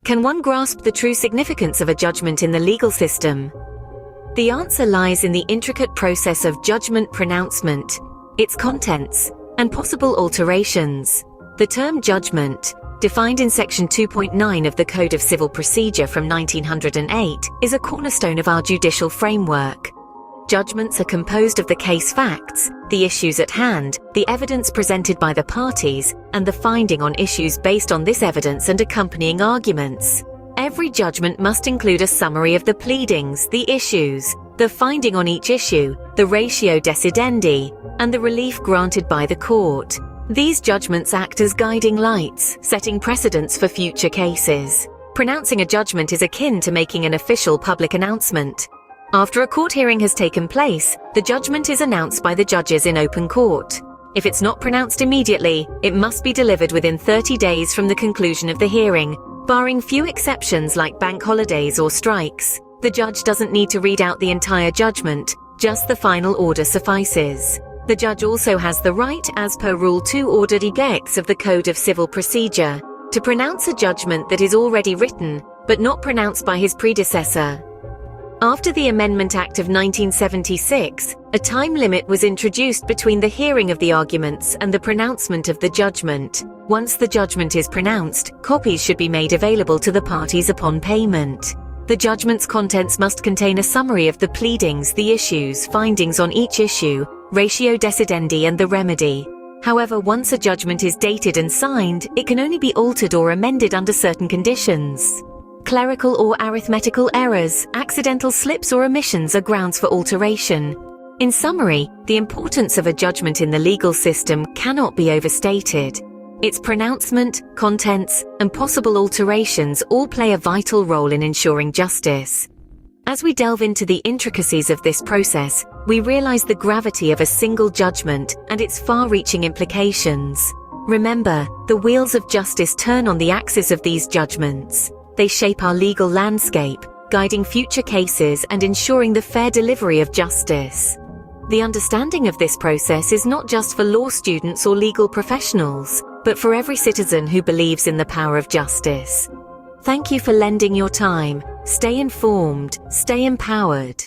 Can one grasp the true significance of a judgment in the legal system? The answer lies in the intricate process of judgment pronouncement, its contents, and possible alterations. The term judgment, defined in Section 2.9 of the Code of Civil Procedure from 1908, is a cornerstone of our judicial framework. Judgments are composed of the case facts, the issues at hand, the evidence presented by the parties, and the finding on issues based on this evidence and accompanying arguments. Every judgment must include a summary of the pleadings, the issues, the finding on each issue, the ratio decidendi, and the relief granted by the court. These judgments act as guiding lights, setting precedents for future cases. Pronouncing a judgment is akin to making an official public announcement. After a court hearing has taken place, the judgment is announced by the judges in open court. If it's not pronounced immediately, it must be delivered within 30 days from the conclusion of the hearing, barring few exceptions like bank holidays or strikes. The judge doesn't need to read out the entire judgment, just the final order suffices. The judge also has the right, as per Rule 2 Order Gex of the Code of Civil Procedure, to pronounce a judgment that is already written, but not pronounced by his predecessor. After the Amendment Act of 1976, a time limit was introduced between the hearing of the arguments and the pronouncement of the judgment. Once the judgment is pronounced, copies should be made available to the parties upon payment. The judgment's contents must contain a summary of the pleadings, the issues, findings on each issue, ratio decidendi, and the remedy. However, once a judgment is dated and signed, it can only be altered or amended under certain conditions. Clerical or arithmetical errors, accidental slips or omissions are grounds for alteration. In summary, the importance of a judgment in the legal system cannot be overstated. Its pronouncement, contents, and possible alterations all play a vital role in ensuring justice. As we delve into the intricacies of this process, we realize the gravity of a single judgment and its far-reaching implications. Remember, the wheels of justice turn on the axis of these judgments. They shape our legal landscape, guiding future cases and ensuring the fair delivery of justice. The understanding of this process is not just for law students or legal professionals, but for every citizen who believes in the power of justice. Thank you for lending your time. Stay informed, stay empowered.